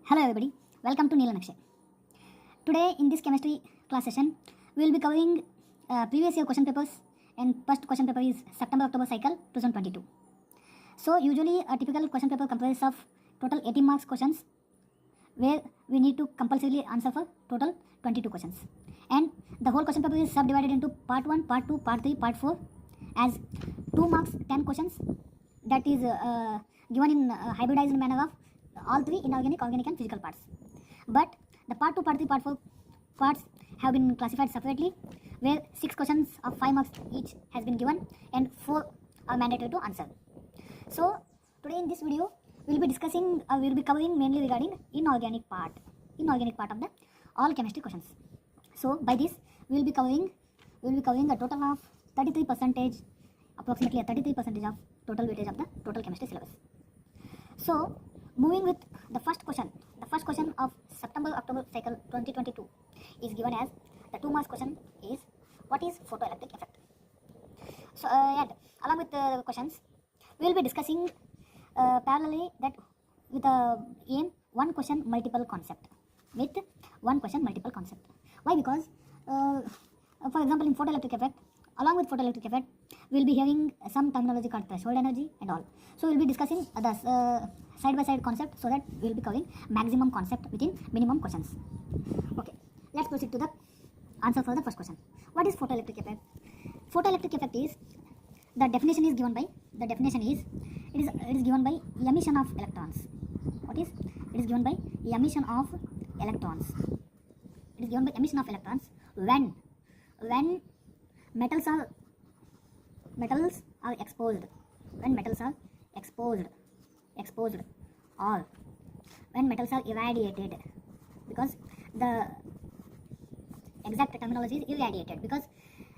Hello everybody, welcome to Neela Nakshe. Today in this chemistry class session, we will be covering previous year question papers, and first question paper is September-October cycle 2022. So usually a typical question paper comprises of total 18 marks questions, where we need to compulsorily answer for total 22 questions. And the whole question paper is subdivided into part 1, part 2, part 3, part 4 as 2 marks 10 questions, that is given in hybridized manner of all three inorganic, organic and physical parts. But the part 2, part 3, part 4 parts have been classified separately, where 6 questions of 5 marks each has been given and 4 are mandatory to answer. So today in this video we will be discussing, we will be covering mainly regarding inorganic part of the all chemistry questions. So by this we will be covering a total of 33%, approximately a 33% of total weightage of the total chemistry syllabus. So moving with the first question of September-October cycle 2022 is given as the 2 marks question is what is photoelectric effect. So and along with the questions we will be discussing parallelly that with aim one question multiple concept. Why? Because for example in photoelectric effect, along with photoelectric effect we will be having some terminology called threshold energy and all. So we will be discussing the side by side concept, so that we will be covering maximum concept within minimum questions. Okay, let's proceed to the answer for the first question. What is photoelectric effect? Photoelectric effect is, the definition is given by, it is given by emission of electrons. What is? It is given by emission of electrons. It is given by emission of electrons when metals are exposed. When metals are exposed or when metals are irradiated, because the exact terminology is irradiated, because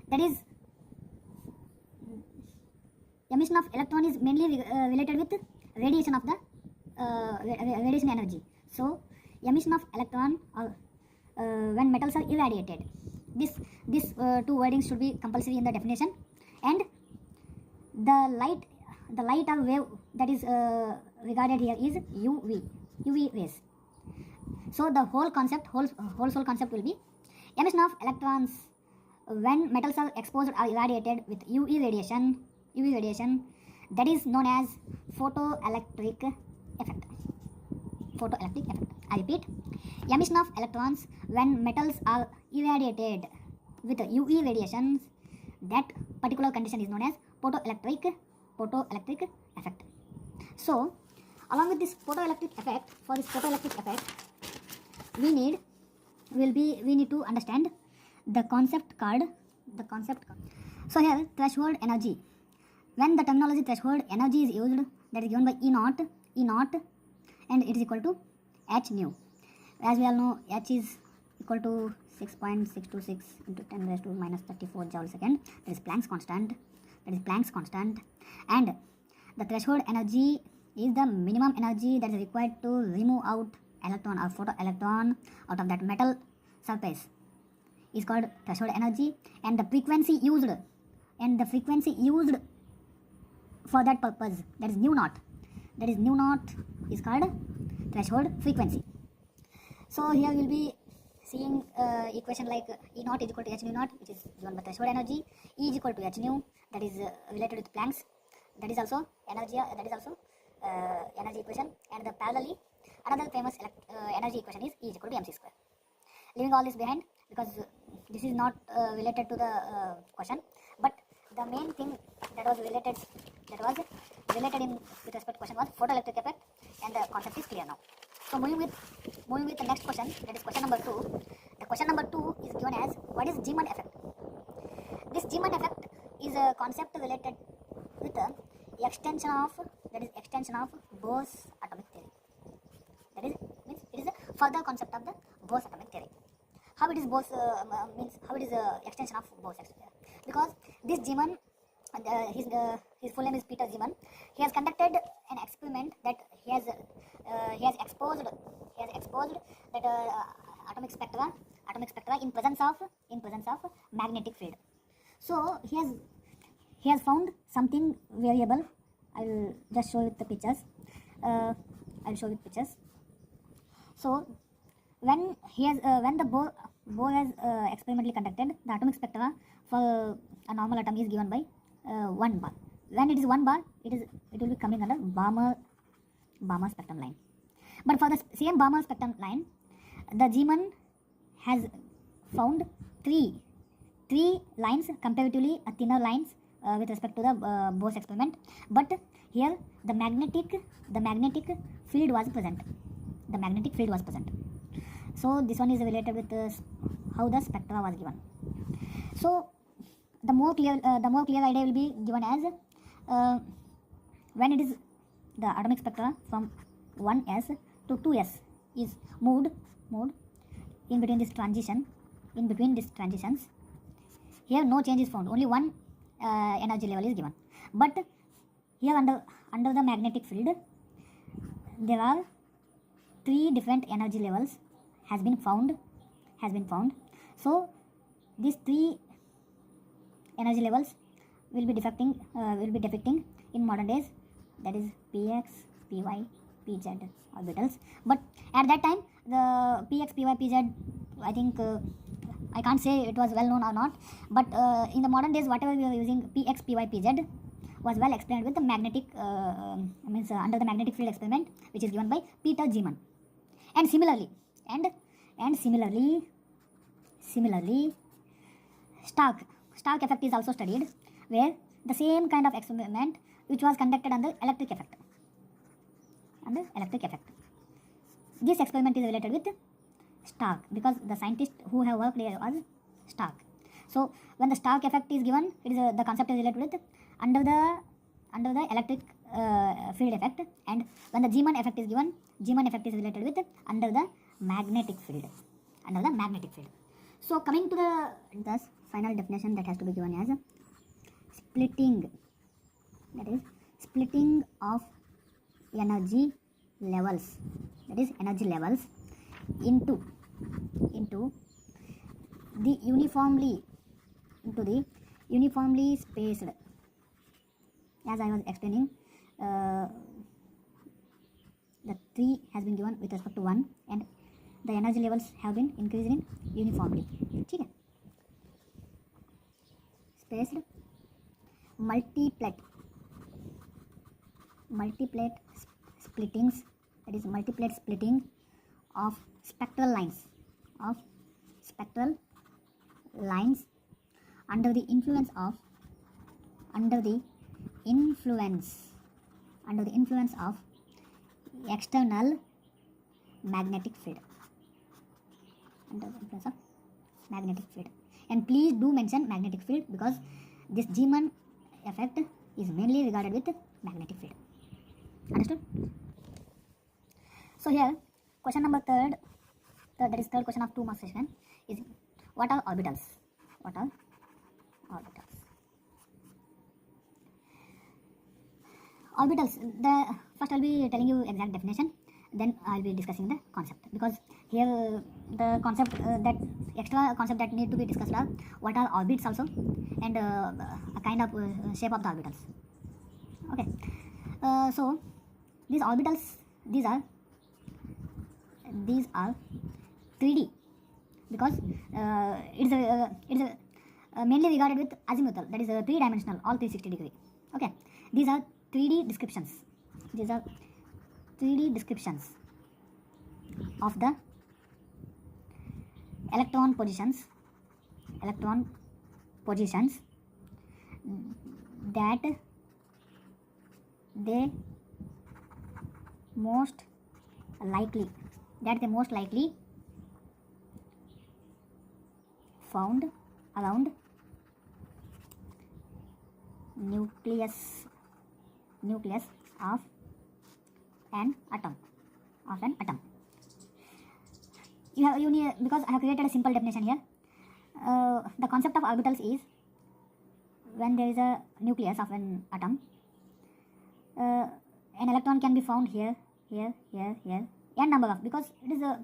that is emission of electron is mainly related with radiation of the radiation energy. So emission of electron or when metals are irradiated, this two wordings should be compulsory in the definition. And the light or wave that is regarded here is UV rays. So the whole concept will be emission of electrons when metals are exposed or irradiated with UV radiation, that is known as photoelectric effect. I repeat, emission of electrons when metals are irradiated with UV radiations, that particular condition is known as photoelectric effect. So along with this photoelectric effect, for this photoelectric effect we need to understand the concept called. So here threshold energy, when the terminology threshold energy is used, that is given by E naught, and it is equal to h nu. As we all know, h is equal to 6.626 into 10 raised to minus 34 joule second. That is Planck's constant. And the threshold energy is the minimum energy that is required to remove out electron or photoelectron out of that metal surface is called threshold energy. And the frequency used for that purpose, that is nu naught is called threshold frequency. So here we will be seeing equation like E naught is equal to h nu naught, which is given by threshold energy. E is equal to h nu, that is related with Planck's, that is also energy equation. And the parallelly another famous energy equation is E is equal to mc square. Leaving all this behind, because this is not related to the question, but the main thing that was related in with respect to question was photoelectric effect, and the concept is clear now. So moving with the next question, that is question number 2. The question number 2 is given as what is Zeeman effect. This Zeeman effect is a concept related with the extension of Bohr's atomic theory. That is it is a further concept of the Bohr's atomic theory. How it is extension of Bohr's theory? Because this Zeeman, his full name is Peter Zeeman. He has conducted an experiment that he has exposed that atomic spectra in presence of magnetic field. So he has found something variable. I will just show you the pictures. So when the Bohr has experimentally conducted, the atomic spectra for a normal atom is given by 1 bar. When it is 1 bar, it will be coming under Balmer spectrum line. But for the same Balmer spectrum line, the Zeeman has found three lines, comparatively thinner lines with respect to the Bohr's experiment. But here the magnetic field was present. The magnetic field was present. So this one is related with how the spectra was given. So the more clear idea will be given as when it is the atomic spectra from 1s to 2s is moved in between these transitions. Here no change is found, only one energy level is given. But here under the magnetic field there are 3 different energy levels has been found. So these 3 energy levels will be depicting in modern days, that is px, py, pz orbitals. But at that time the px, py, pz, I think I can't say it was well known or not, but in the modern days whatever we are using px, py, pz was well explained with the magnetic under the magnetic field experiment, which is given by Peter Zeeman. And similarly Stark effect is also studied, where the same kind of experiment which was conducted under electric effect. This experiment is related with Stark because the scientist who have worked here was Stark. So when the Stark effect is given, it is the concept is related with under the electric field effect, and when the Zeeman effect is given, Zeeman effect is related with under the magnetic field. So coming to the final definition that has to be given as splitting, that is splitting of energy levels, into the uniformly spaced, as I was explaining, the 3 has been given with respect to 1 and the energy levels have been increased in uniformly. Okay. Spaced multiplate splittings, that is multiplate splitting of spectral lines under the influence of external magnetic field. And please do mention magnetic field because this Zeeman effect is mainly regarded with magnetic field. Understood? So here question number third, that is third question of 2 mark session, is what are orbitals? Orbitals, first I'll be telling you exact definition, then I'll be discussing the concept, because here the concept extra concept that need to be discussed are what are orbits also, and a kind of shape of the orbitals. Okay, so these orbitals, these are 3D because it is mainly regarded with azimuthal, that is 3-dimensional, all 360 degree. Okay, these are 3D descriptions. Of the electron positions that they most likely found around nucleus of an atom. You need, because I have created a simple definition here. The concept of orbitals is when there is a nucleus of an atom, an electron can be found here, n number of, because it is a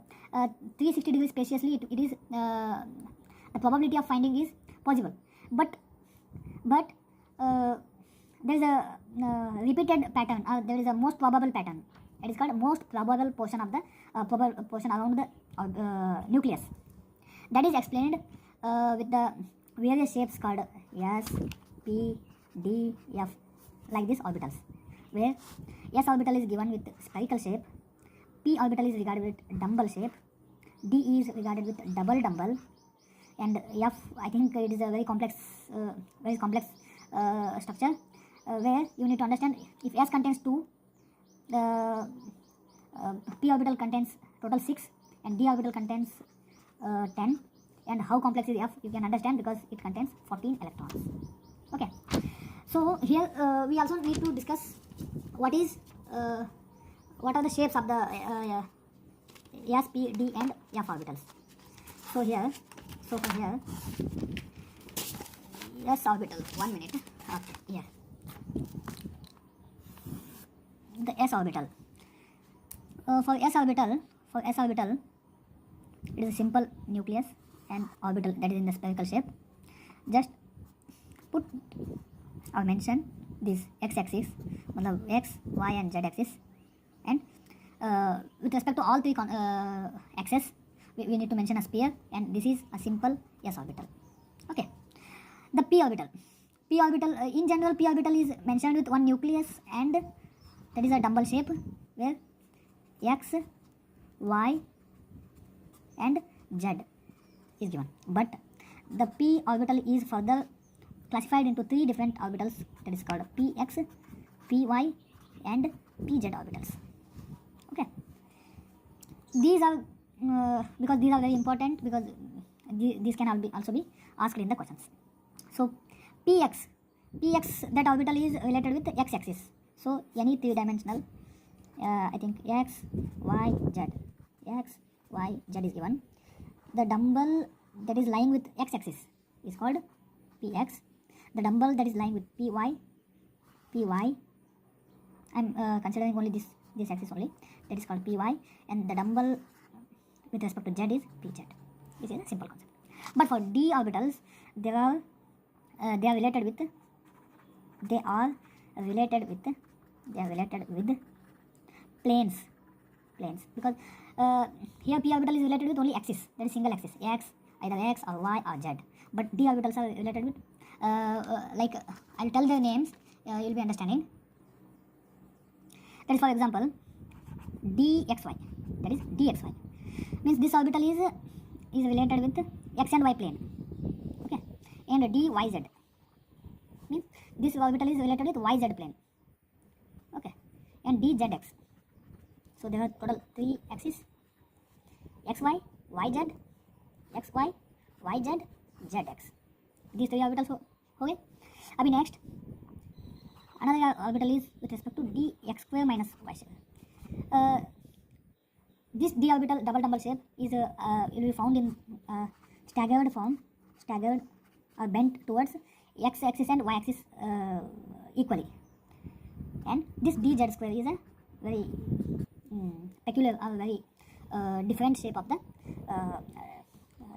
360 degrees spaciously, it is the probability of finding is possible, but there is a repeated pattern, there is a most probable pattern. That is called most probable portion of the probable portion around the nucleus. That is explained with the various shapes called S, P, D, F, like this orbitals, where S orbital is given with spherical shape, P orbital is regarded with dumbbell shape, D is regarded with double dumbbell, and F, I think it is a very complex structure, where you need to understand if S contains 2, the P orbital contains total 6 and D orbital contains 10, and how complex is F you can understand because it contains 14 electrons. Okay, so here we also need to discuss what are the shapes of the S, P, D and F orbitals. So here S orbital, 1 minute. Okay, here the S orbital. For S orbital, it is a simple nucleus and orbital that is in the spherical shape. Just put or mention this x-axis, x, y and z axis, and with respect to all three axes, we need to mention a sphere, and this is a simple S orbital. Okay, the P orbital. In general, P orbital is mentioned with one nucleus, and that is a dumbbell shape where x, y and z is given. But the P orbital is further classified into 3 different orbitals, that is called Px, Py and Pz orbitals. Okay, these are because these are very important, because these can also be asked in the questions. So Px, that orbital is related with the x-axis. So any 3-dimensional, I think x, y, z is given. The dumbbell that is lying with x-axis is called Px. The dumbbell that is lying with Py, I'm considering only this axis only, that is called Py, and the dumbbell with respect to z is Pz. This is a simple concept. But for D orbitals, they are related with planes, because here P orbital is related with only axis, that is single axis, either x or y or z. But D orbitals are related with like I'll tell their names, you'll be understanding. That is, for example, dxy, that is dxy, means this orbital is related with x and y plane. Okay, and dyz means this orbital is related with yz plane. Okay, and dzx. So there are total 3 axes: xy, yz, xy, yz, zx. These 3 orbitals. Okay. Abhi next, another orbital is with respect to dx square minus y square. This d orbital double shape is will be found in staggered form, staggered or bent towards x axis and y axis equally. And this dz square is a very peculiar or very different shape of the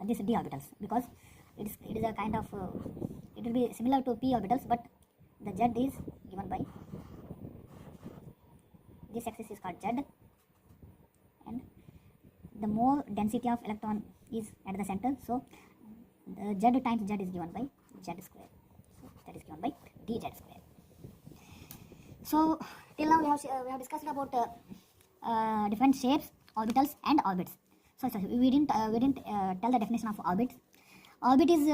this d orbitals, because it is a kind of it will be similar to p orbitals, but the z is given by this axis is called z, and the more density of electron is at the center, so the z times z is given by z square, so that is given by dz square. So till now we have discussed about different shapes, orbitals and orbits. So we didn't tell the definition of orbit. Orbit is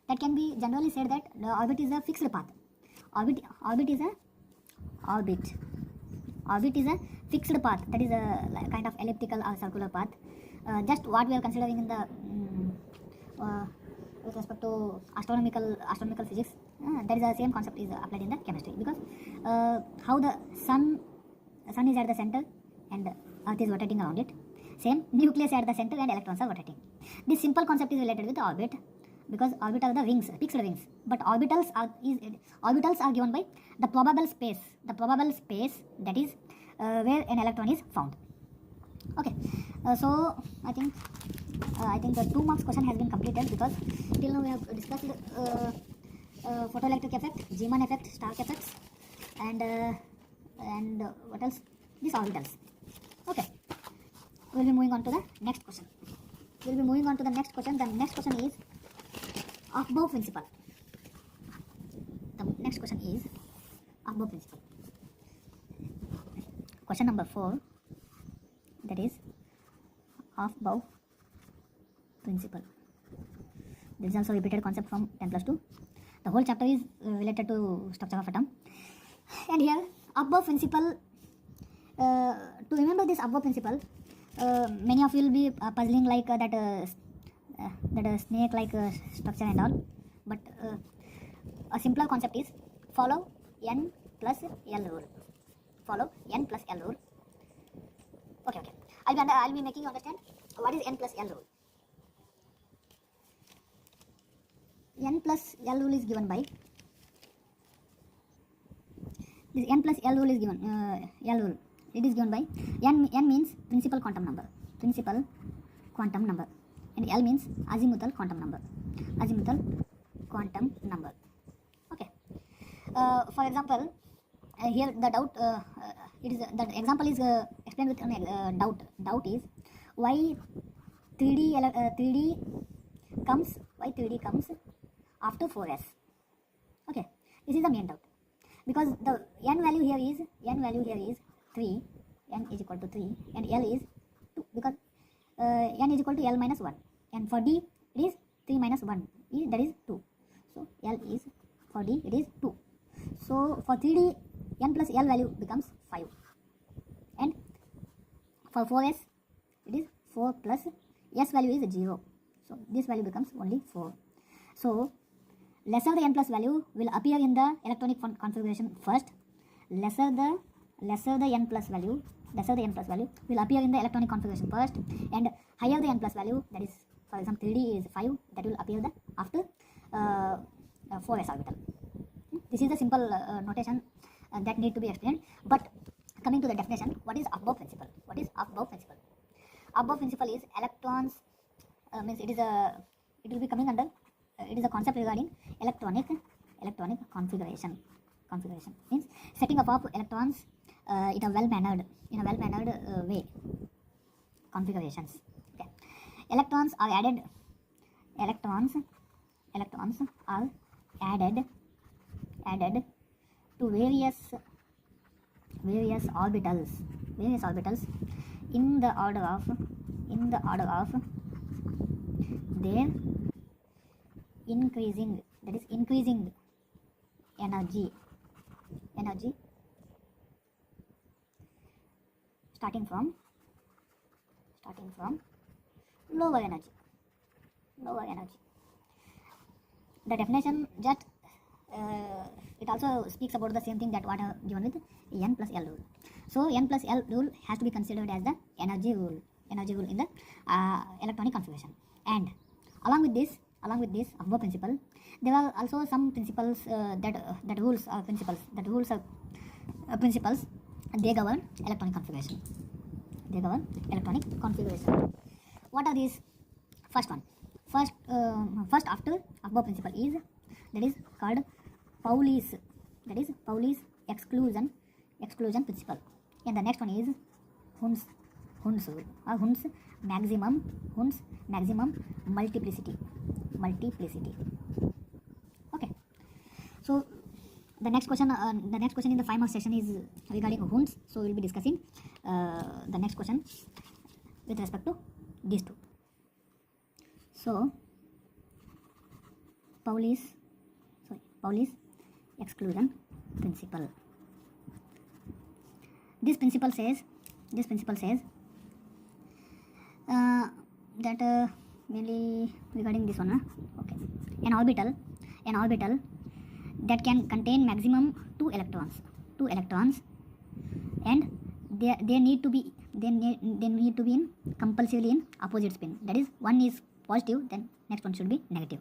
that can be generally said that the orbit is a fixed path. Orbit is a fixed path, that is a kind of elliptical or circular path. Just what we are considering in the with respect to astronomical physics, that is the same concept is applied in the chemistry, because how the sun is at the center and earth is rotating around it, same nucleus at the center and electrons are rotating. This simple concept is related with the orbit, because orbit are the rings, fixed rings, but orbitals are given by the probable space that is where an electron is found. Okay, so I think the 2 marks question has been completed, because till now we have discussed photoelectric effect, Zeeman effect, Stark effects, and and what else? These orbitals. Okay, we'll be moving on to the next question. The next question is Aufbau Principle. The next question is Aufbau Principle. Question number 4, that is Aufbau Principle. This is also repeated concept from 10+2. The whole chapter is related to structure of atom. And here, Aufbau Principle, to remember this Aufbau Principle, many of you will be puzzling like that snake like structure and all. But a simpler concept is follow N plus L rule. Follow N plus L rule. Okay. I'll be making you understand what is N plus L rule. N plus L rule is given by this. N plus L rule is given L rule. It is given by N means principal quantum number, and L means azimuthal quantum number. Okay. For example, here the doubt the example is explained with doubt. Doubt is why 3D comes after 4s. Okay, this is the main doubt, because the n value here is 3, n is equal to 3, and L is 2, because n is equal to L minus 1, and for D it is 3 minus 1, that is 2. So L is, for D it is 2. So for 3D, n plus L value becomes 5, and for 4s it is 4 plus S value is 0. So this value becomes only 4. So lesser the n plus value will appear in the electronic configuration first. Lesser the n plus value will appear in the electronic configuration first, and higher the n plus value, that is for example 3D is 5, that will appear after 4s orbital. This is the simple notation that need to be explained. But coming to the definition, what is Aufbau Principle? Aufbau Principle is electrons, means it will be coming under, it is a concept regarding electronic configuration. Means setting up of electrons in a well mannered way. Configurations. Okay. Electrons are added to various orbitals in the order of their increasing energy starting from lower energy. The definition just it also speaks about the same thing that what I have given with N plus L rule. So N plus L rule has to be considered as the energy rule in the electronic configuration. And along with this Aufbau principle, there are also some principles that rules they govern electronic configuration. What are these? First after Aufbau principle is, that is called Pauli's exclusion principle, and the next one is Hund's rule, or Hund's maximum multiplicity. Okay, so the next question in the 5 mark session is regarding Hund's, so we will be discussing the next question with respect to these two. So Pauli's exclusion principle. This principle says that mainly regarding this one. Okay, an orbital that can contain maximum 2 electrons, and they need to be in compulsively in opposite spin. That is, one is positive, then next one should be negative.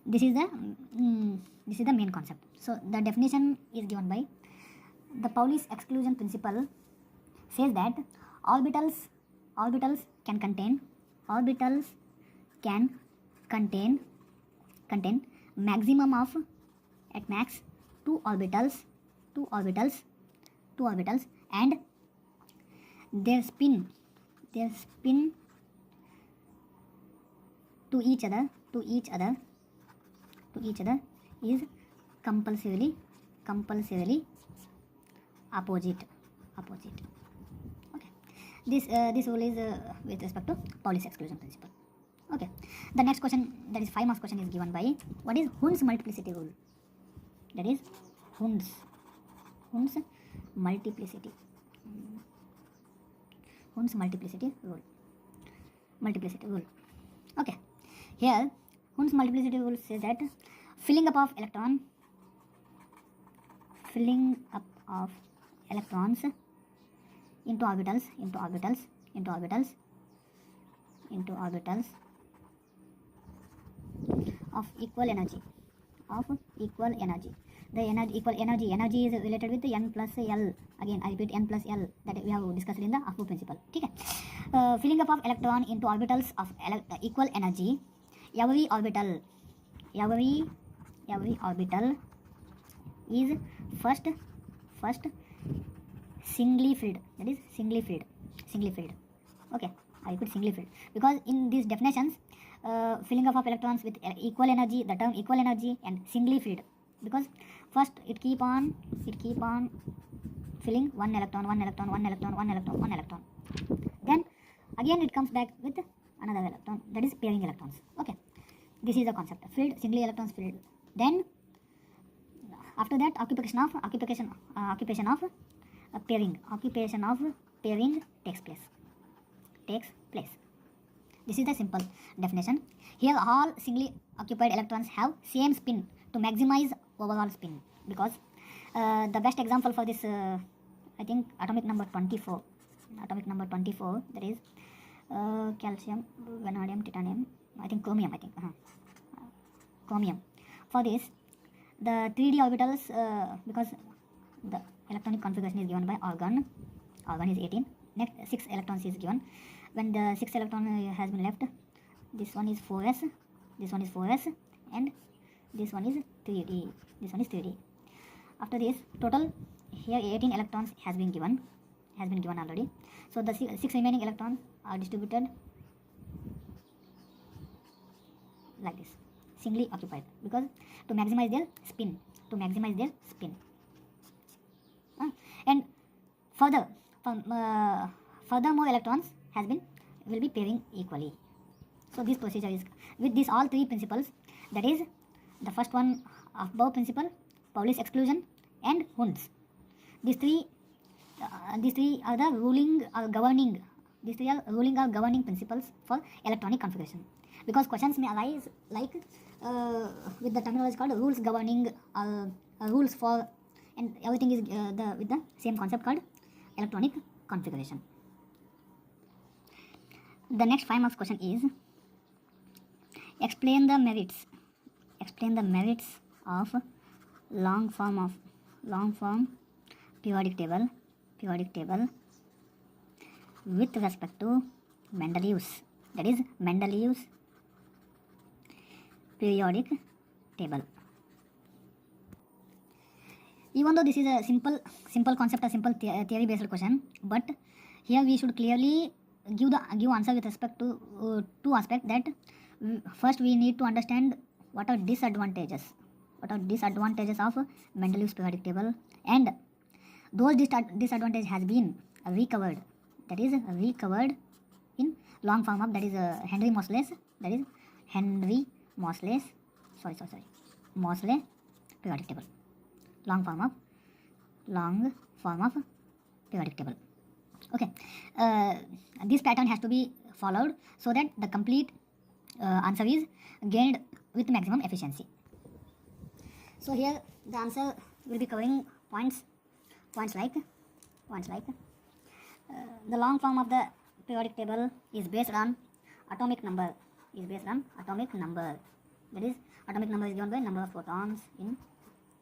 This is the main concept. So the definition is given by the Pauli's exclusion principle. Says that orbitals can contain maximum of at max 2 orbitals two orbitals and their spin to each other is compulsorily opposite. Okay, this rule is with respect to Pauli's exclusion principle. Okay, the next question, that is 5 marks question, is given by what is Hund's multiplicity rule. That is Hund's multiplicity rule. Okay, here Hund's multiplicity rule says that filling up of electrons into orbitals of equal energy. The equal energy is related with n plus L. Again I repeat, n plus L, that we have discussed in the Aufbau principle. Okay, filling up of electron into orbitals of equal energy. Every orbital is first singly filled. That is singly filled. Okay, I put singly filled because in these definitions, filling up of electrons with equal energy, the term equal energy and singly filled, because first it keep on filling one electron, then again it comes back with another electron, that is pairing electrons. Okay, this is the concept, filled, singly electrons filled. Then after that, occupation of pairing takes place. This is the simple definition. Here all singly occupied electrons have same spin to maximize overall spin, because the best example for this, I think atomic number 24, that is calcium, vanadium, titanium, I think chromium, chromium. For this, the 3D orbitals, because the electronic configuration is given by organ is 18, next 6 electrons is given. When the 6th electron has been left, this one is 4s, and this one is 3d. After this, total here 18 electrons has been given already. So the 6 remaining electrons are distributed like this, singly occupied, because to maximize their spin. And furthermore electrons will be pairing equally. So this procedure is with these all 3 principles, that is the first one, Aufbau principle, Pauli's exclusion, and Hund's. These three are the ruling or governing principles for electronic configuration. Because questions may arise like with the terminology called rules governing, rules for, and everything is with the same concept called electronic configuration. The next 5 marks question is explain the merits of long form periodic table with respect to Mendeleev's, that is Mendeleev's periodic table. Even though this is a simple concept, a simple theory based question, but here we should clearly give answer with respect to two aspects. That first we need to understand what are disadvantages of Mendeleev's periodic table, and those disadvantages has been recovered, that is recovered in long form of, that is Mosely periodic table, long form of periodic table. Okay, this pattern has to be followed so that the complete answer is gained with maximum efficiency. So here the answer will be covering points like the long form of the periodic table is based on atomic number. That is, atomic number is given by number of photons in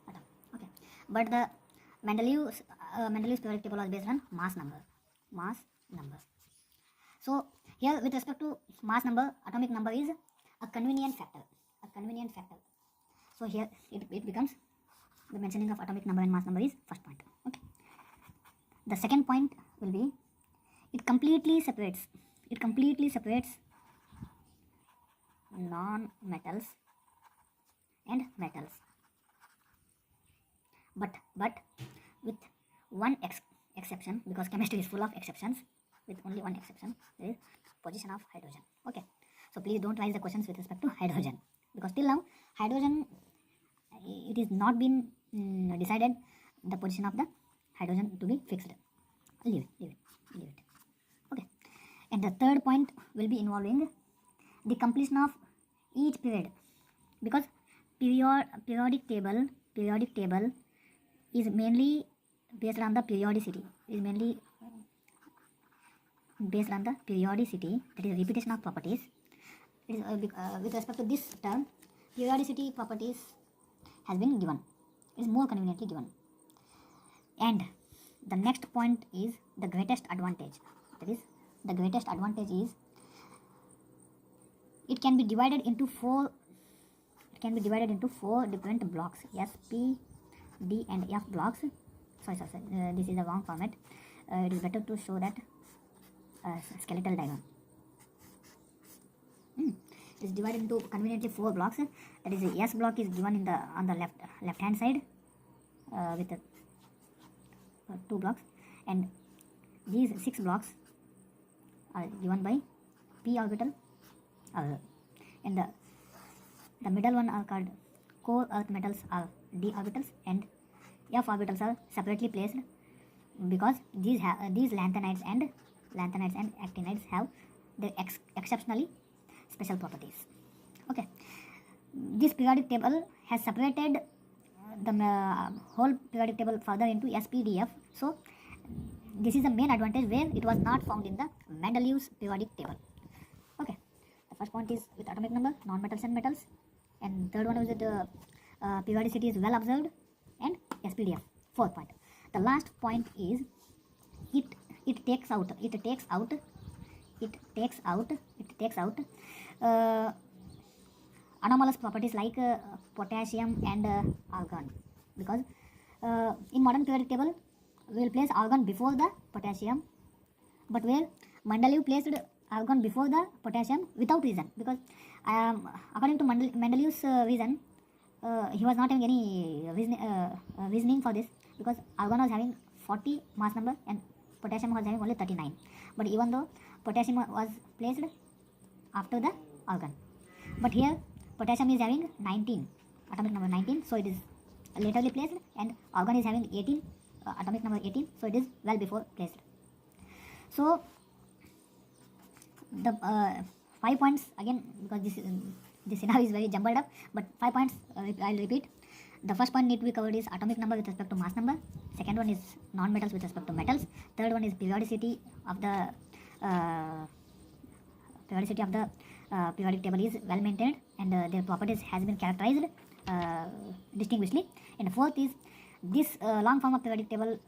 atom. Okay, but the Mendeleev's periodic table was based on mass number. So here with respect to mass number, atomic number is a convenient factor. So here it becomes the mentioning of atomic number and mass number is first point. Okay. The second point will be it completely separates non-metals and metals, but with one exception, because chemistry is full of exceptions. With only one exception, there is position of hydrogen. Okay, so please don't raise the questions with respect to hydrogen, because till now hydrogen, it is not been decided the position of the hydrogen to be fixed. Leave it. Okay, and the third point will be involving the completion of each period, because periodic table is mainly based on the periodicity, that is repetition of properties. It is with respect to this term, periodicity properties has been given, is more conveniently given. And the next point is the greatest advantage, that is the greatest advantage is it can be divided into four different blocks, S, P, D and F blocks. Sorry, this is the wrong format. It is better to show that skeletal diagram. It is divided into conveniently 4 blocks. That is, the S block is given on the left hand side with 2 blocks, and these 6 blocks are given by P orbital, and the middle one are called core earth metals, are D orbitals, and F orbitals are separately placed because these lanthanides and actinides have the exceptionally special properties. Okay, this periodic table has separated the whole periodic table further into SPDF. So this is the main advantage where it was not found in the Mendeleev's periodic table. Okay, the first point is with atomic number, non-metals and metals, and third one is with the periodicity is well observed, and SPDF. Fourth point, the last point is it takes out anomalous properties like potassium and argon, because in modern periodic table we will place argon before the potassium, but where Mendeleev placed argon before the potassium without reason, because according to Mendeleev's reason, he was not having any reasoning for this, because argon was having 40 mass number and potassium was having only 39, but even though potassium was placed after the argon, but here potassium is having 19, atomic number 19, so it is laterly placed, and argon is having 18, atomic number 18, so it is well before placed. So the 5 points again, because this scenario is very jumbled up, but 5 points I will repeat. The first point need to be covered is atomic number with respect to mass number. Second one is non-metals with respect to metals. Third one is periodicity of the periodic table is well maintained, and their properties has been characterized distinguishedly. And fourth is this long form of periodic table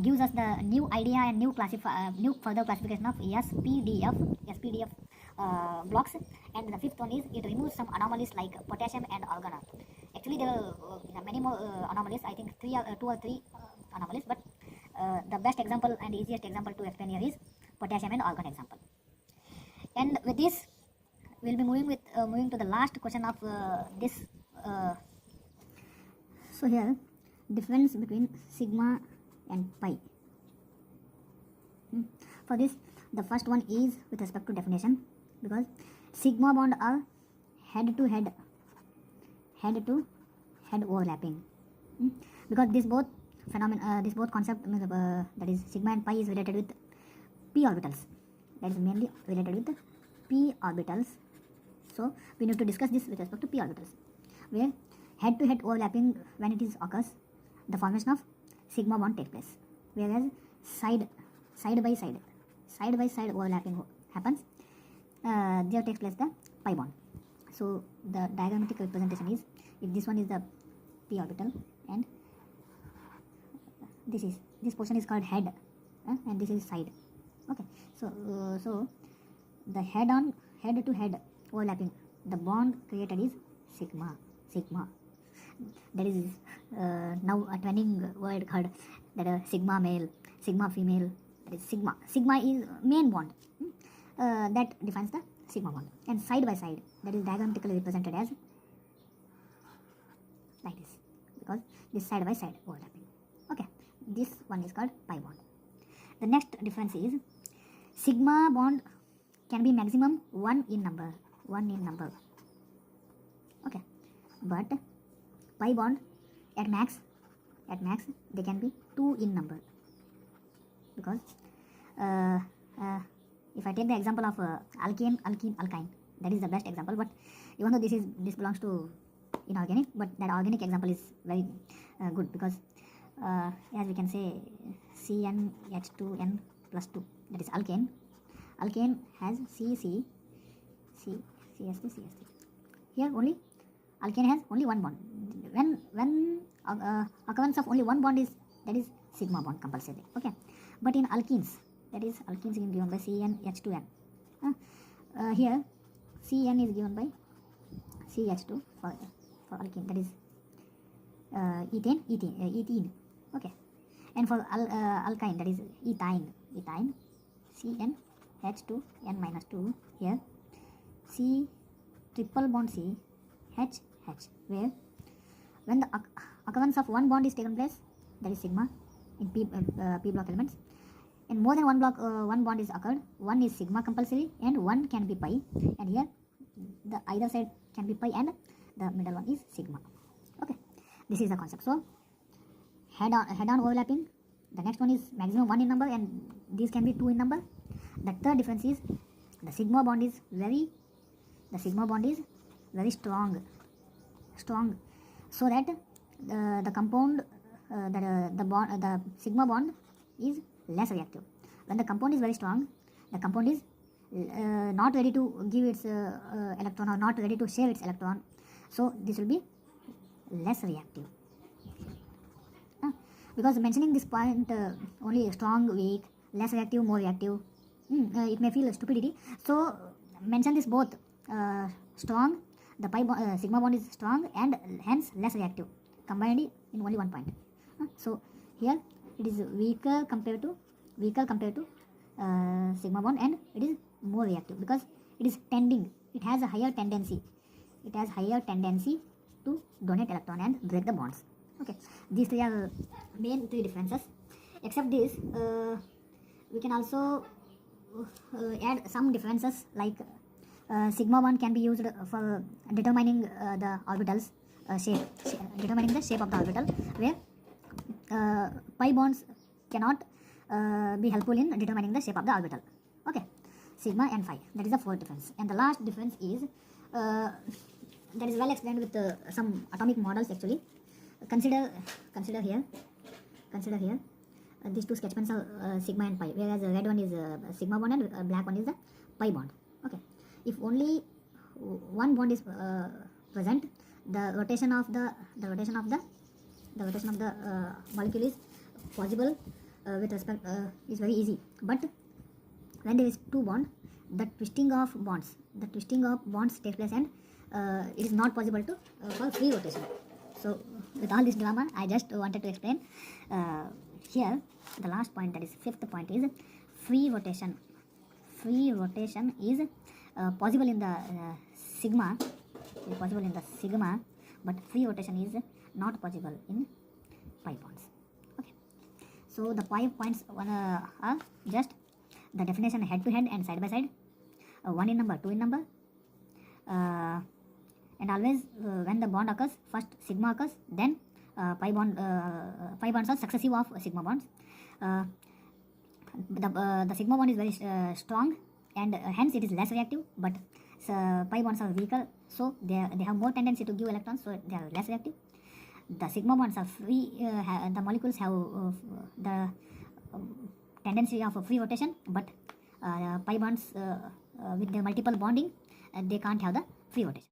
gives us the new idea and new further classification of SPDF blocks. And the fifth one is it removes some anomalies like potassium and argon. Actually there are many more anomalies, I think 2 or 3 anomalies, but the best example and easiest example to explain here is potassium and argon example. And with this we will be moving to the last question of this. So here, difference between sigma and pi. For this, the first one is with respect to definition, because sigma bond are head to head overlapping, because this both concept, that is sigma and pi, is related with p orbitals. That is mainly related with p orbitals. So we need to discuss this with respect to p orbitals, where head to head overlapping, when it occurs, the formation of sigma bond takes place, whereas side by side overlapping happens, there takes place the pi bond. So the diagrammatic representation is, if this one is the p orbital and this portion is called head, and this is side. Okay, so the head to head overlapping, the bond created is sigma. there is now a trending word called that sigma male, sigma female. That is sigma. Sigma is main bond. That defines the sigma bond. And side by side, that is diagrammatically represented as like this, because this side by side overlapping. Okay, this one is called pi bond. The next difference is sigma bond can be maximum 1 in number. Okay, but pi bond at max they can be 2 in number, because if I take the example of alkane, alkyne, that is the best example. But even though this belongs to inorganic, but that organic example is very good, because as we can say CnH2n plus 2, that is alkane. Alkane has CH3. Here only alkane has only one bond. When occurrence of only one bond is, that is sigma bond compulsory. Okay, but in alkenes, that is alkenes is given by CnH2n. Here Cn is given by CH2 for alkene, that is ethene. Okay, and for alkyne, that is ethyne, CnH2n minus 2. Here C triple bond C H, where when the occurrence of one bond is taken place, that is sigma in p block elements, and more than one bond is occurred, one is sigma compulsory and one can be pi, and here the either side can be pi and the middle one is sigma. Okay, this is the concept. So head on overlapping. The next one is maximum 1 in number, and these can be 2 in number. The third difference is the sigma bond is very strong, so that the compound the sigma bond is less reactive. When the compound is very strong, the compound is not ready to give its electron, or not ready to share its electron, so this will be less reactive. Because mentioning this point only strong, weak, less reactive, more reactive, it may feel stupidity. So mention this both strong, the sigma bond is strong and hence less reactive, combined in only one point. So here it is weaker compared to sigma bond, and it is more reactive because it is tending, it has a higher tendency to donate electron and break the bonds. Okay, these three are main three differences. Except this, we can also add some differences, like sigma 1 can be used for determining the orbitals shape, determining the shape of the orbital, where pi bonds cannot be helpful in determining the shape of the orbital. Okay, sigma and phi, that is the fourth difference. And the last difference is that is well explained with some atomic models actually. Consider here these two sketch pens are sigma and pi, whereas the red one is sigma bond and black one is the pi bond. Okay, if only one bond is present, the rotation of the molecule is possible with respect is very easy. But when there is two bonds, the twisting of bonds takes place, and it is not possible to for free rotation. So with all this drama, I just wanted to explain here the last point, that is fifth point, is free rotation. Free rotation is possible in the sigma, but free rotation is not possible in pi bonds. Okay, so the 5 points are just the definition head to head and side by side, 1 in number, 2 in number, and always when the bond occurs, first sigma occurs, then pi bonds are successive of sigma bonds. The sigma bond is very strong, and hence it is less reactive, but pi bonds are weaker, so they have more tendency to give electrons, so they are less reactive. The sigma bonds are free, the molecules have the tendency of free rotation, but pi bonds with the multiple bonding, they can't have the free rotation.